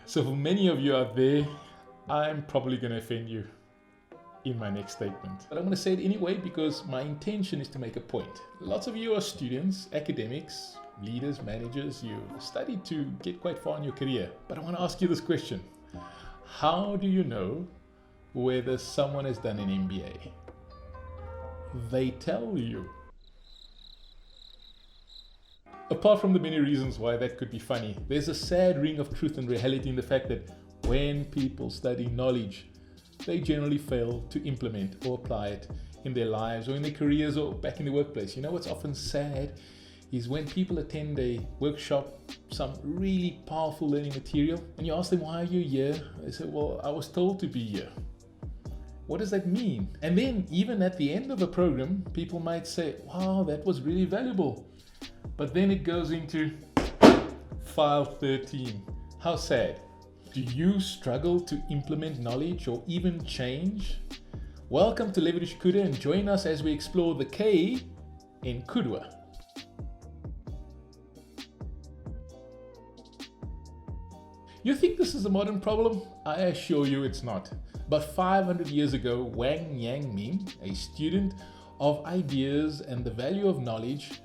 So for many of you out there, I'm probably going to offend you in my next statement. But I'm going to say it anyway because my intention is to make a point. Lots of you are students, academics, leaders, managers. You studied to get quite far in your career. But I want to ask you this question. How do you know whether someone has done an MBA? They tell you. Apart from the many reasons why that could be funny, there's a sad ring of truth and reality in the fact that when people study knowledge, they generally fail to implement or apply it in their lives or in their careers or back in the workplace. You know what's often sad is when people attend a workshop, some really powerful learning material, and you ask them, why are you here? They say, well, I was told to be here. What does that mean? And then even at the end of a program, people might say, wow, that was really valuable. But then it goes into file 13. How sad. Do you struggle to implement knowledge or even change? Welcome to Leverage KUDWA and join us as we explore the K in KUDWA. You think this is a modern problem? I assure you it's not. But 500 years ago, Wang Yang Ming, a student of ideas and the value of knowledge,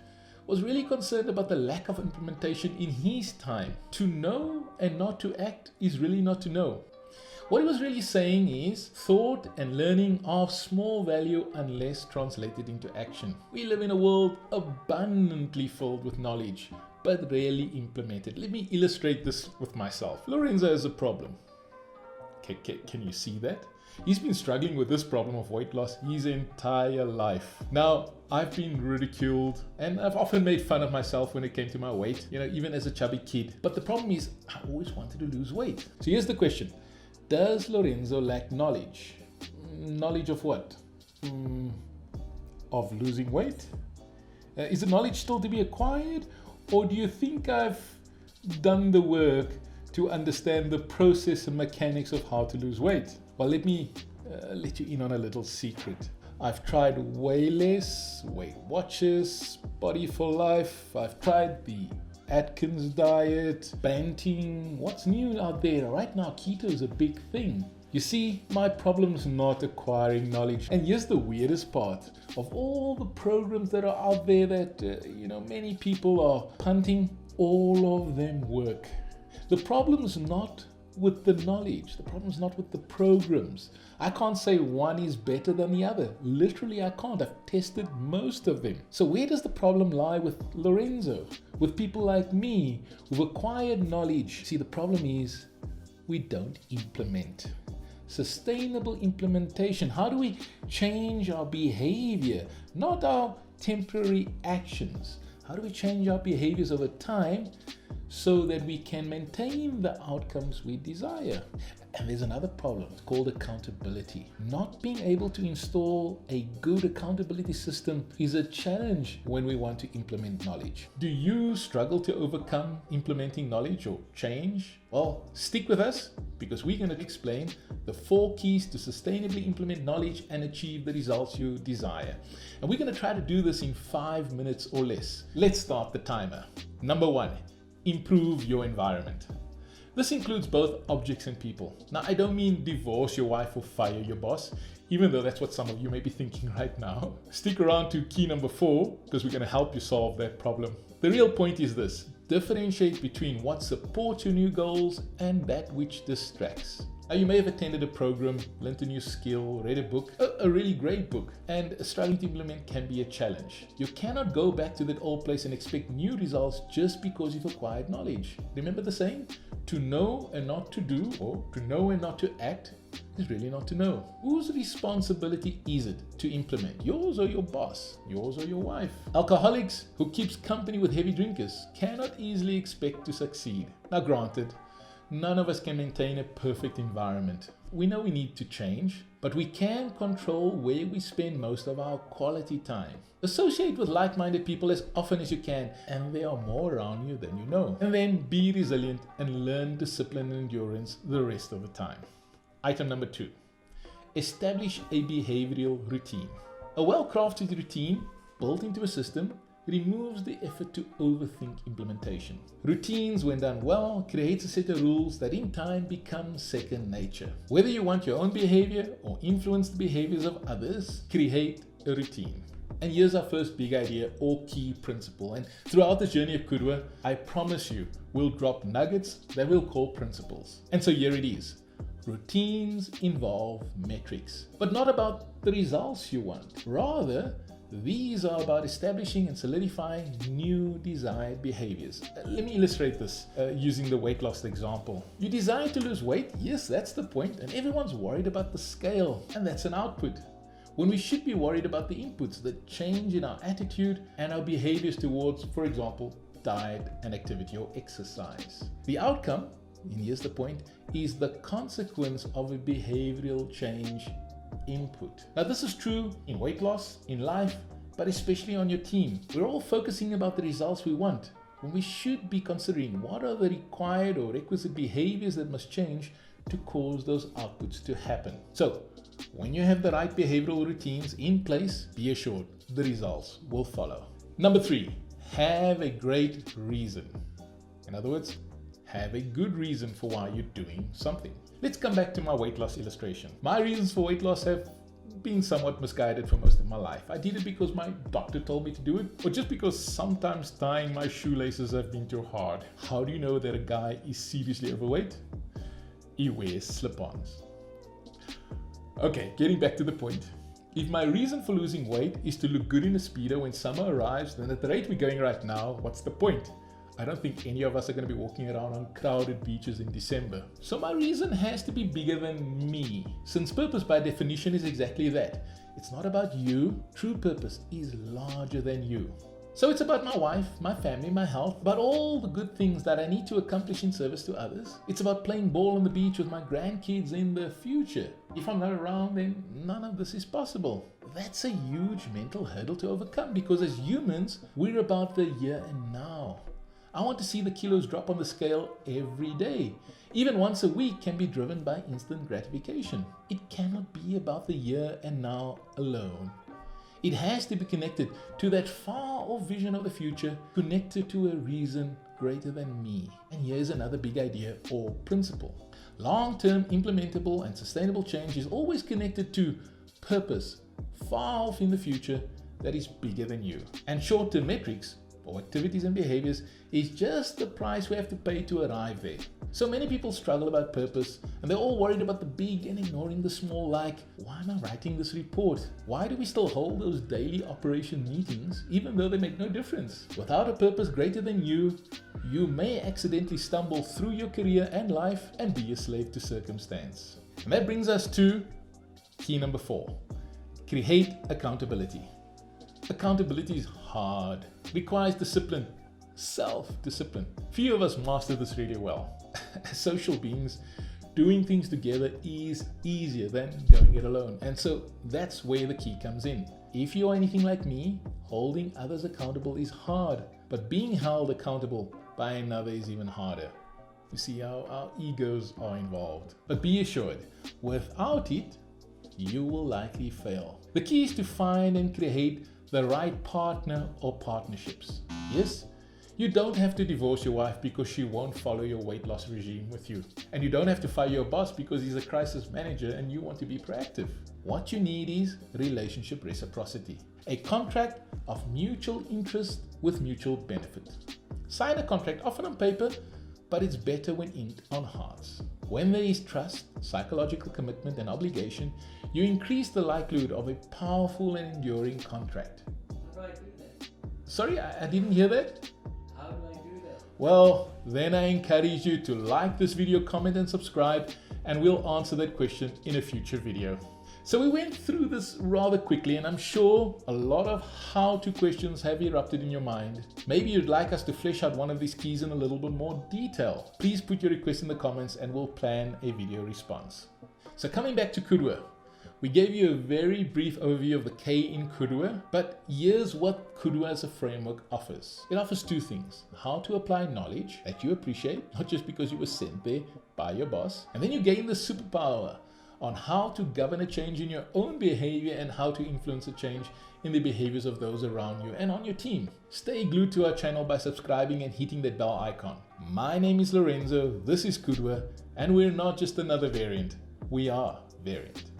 was really concerned about the lack of implementation in his time. To know and not to act is really not to know. What he was really saying is thought and learning are of small value unless translated into action. We live in a world abundantly filled with knowledge, but rarely implemented. Let me illustrate this with myself. Lorenzo has a problem. Can you see that? He's been struggling with this problem of weight loss his entire life. Now, I've been ridiculed and I've often made fun of myself when it came to my weight, even as a chubby kid. But the problem is I always wanted to lose weight. So here's the question. Does Lorenzo lack knowledge? Knowledge of what? Of losing weight? Is the knowledge still to be acquired? Or do you think I've done the work to understand the process and mechanics of how to lose weight? Well, let me let you in on a little secret. I've tried way less, Weight Watchers, Body for Life. I've tried the Atkins diet, Banting. What's new out there? Right now, keto is a big thing. You see, my problem's not acquiring knowledge. And here's the weirdest part. Of all the programs that are out there that, many people are punting, all of them work. The problem's not with the knowledge. The problem's not with the programs. I can't say one is better than the other. Literally, I can't. I've tested most of them. So where does the problem lie with Lorenzo? With people like me who've acquired knowledge? See, the problem is we don't implement. Sustainable implementation. How do we change our behavior? Not our temporary actions. How do we change our behaviors over time so that we can maintain the outcomes we desire? And there's another problem. It's called accountability. Not being able to install a good accountability system is a challenge when we want to implement knowledge. Do you struggle to overcome implementing knowledge or change? Well, stick with us because we're going to explain the 4 keys to sustainably implement knowledge and achieve the results you desire. And we're going to try to do this in 5 minutes or less. Let's start the timer. Number 1, improve your environment. This includes both objects and people. Now, I don't mean divorce your wife or fire your boss, even though that's what some of you may be thinking right now. Stick around to key number 4 because we're going to help you solve that problem. The real point is this: differentiate between what supports your new goals and that which distracts. Now, you may have attended a program, learned a new skill, read a book, a really great book, and struggling to implement can be a challenge. You cannot go back to that old place and expect new results just because you've acquired knowledge. Remember the saying? To know and not to do, or to know and not to act, is really not to know. Whose responsibility is it to implement? Yours or your boss? Yours or your wife? Alcoholics who keeps company with heavy drinkers cannot easily expect to succeed. Now, granted, none of us can maintain a perfect environment. We know we need to change, but we can control where we spend most of our quality time. Associate with like-minded people as often as you can, and there are more around you than you know. And then be resilient and learn discipline and endurance the rest of the time. Item number 2, establish a behavioral routine. A well-crafted routine built into a system removes the effort to overthink implementation. Routines, when done well, create a set of rules that in time become second nature. Whether you want your own behavior or influence the behaviors of others, create a routine. And here's our first big idea or key principle. And throughout this journey of KUDWA, I promise you, we'll drop nuggets that we'll call principles. And so here it is. Routines involve metrics, but not about the results you want. Rather, these are about establishing and solidifying new desired behaviors. Let me illustrate this using the weight loss example. You desire to lose weight? Yes, that's the point. And everyone's worried about the scale, and that's an output. When we should be worried about the inputs, the change in our attitude and our behaviors towards, for example, diet and activity or exercise. The outcome, and here's the point, is the consequence of a behavioral change input. Now this is true in weight loss, in life, but especially on your team. We're all focusing about the results we want, when we should be considering what are the required or requisite behaviors that must change to cause those outputs to happen. So when you have the right behavioral routines in place, be assured the results will follow. Number 3, have a great reason. In other words, have a good reason for why you're doing something. Let's come back to my weight loss illustration. My reasons for weight loss have been somewhat misguided for most of my life. I did it because my doctor told me to do it, or just because sometimes tying my shoelaces have been too hard. How do you know that a guy is seriously overweight? He wears slip-ons. Okay, getting back to the point. If my reason for losing weight is to look good in a Speedo when summer arrives, then at the rate we're going right now, what's the point? I don't think any of us are going to be walking around on crowded beaches in December. So my reason has to be bigger than me, since purpose by definition is exactly that. It's not about you. True purpose is larger than you. So it's about my wife, my family, my health, about all the good things that I need to accomplish in service to others. It's about playing ball on the beach with my grandkids in the future. If I'm not around, then none of this is possible. That's a huge mental hurdle to overcome, because as humans, we're about the here and now. I want to see the kilos drop on the scale every day. Even once a week can be driven by instant gratification. It cannot be about the here and now alone. It has to be connected to that far-off vision of the future, connected to a reason greater than me. And here's another big idea or principle. Long-term implementable and sustainable change is always connected to purpose, far off in the future, that is bigger than you. And short-term metrics, or activities and behaviors, is just the price we have to pay to arrive there. So many people struggle about purpose, and they're all worried about the big and ignoring the small, like, why am I writing this report? Why do we still hold those daily operation meetings, even though they make no difference? Without a purpose greater than you, you may accidentally stumble through your career and life and be a slave to circumstance. And that brings us to key number 4. Create accountability. Accountability is hard, requires discipline, self-discipline. Few of us master this really well. As social beings, doing things together is easier than going it alone. And so that's where the key comes in. If you're anything like me, holding others accountable is hard, but being held accountable by another is even harder. You see how our egos are involved. But be assured, without it, you will likely fail. The key is to find and create the right partner or partnerships. Yes, you don't have to divorce your wife because she won't follow your weight loss regime with you. And you don't have to fire your boss because he's a crisis manager and you want to be proactive. What you need is relationship reciprocity. A contract of mutual interest with mutual benefit. Sign a contract, often on paper, but it's better when inked on hearts. When there is trust, psychological commitment, and obligation, you increase the likelihood of a powerful and enduring contract. How do I do that? Sorry, I didn't hear that. How do I do that? Well, then I encourage you to like this video, comment, and subscribe, and we'll answer that question in a future video. So we went through this rather quickly, and I'm sure a lot of how-to questions have erupted in your mind. Maybe you'd like us to flesh out one of these keys in a little bit more detail. Please put your request in the comments and we'll plan a video response. So coming back to KUDWA, we gave you a very brief overview of the K in KUDWA, but here's what KUDWA as a framework offers. It offers 2 things: how to apply knowledge that you appreciate, not just because you were sent there by your boss, and then you gain the superpower on how to govern a change in your own behavior and how to influence a change in the behaviors of those around you and on your team. Stay glued to our channel by subscribing and hitting that bell icon. My name is Lorenzo, this is KUDWA, and we're not just another variant, we are Variant.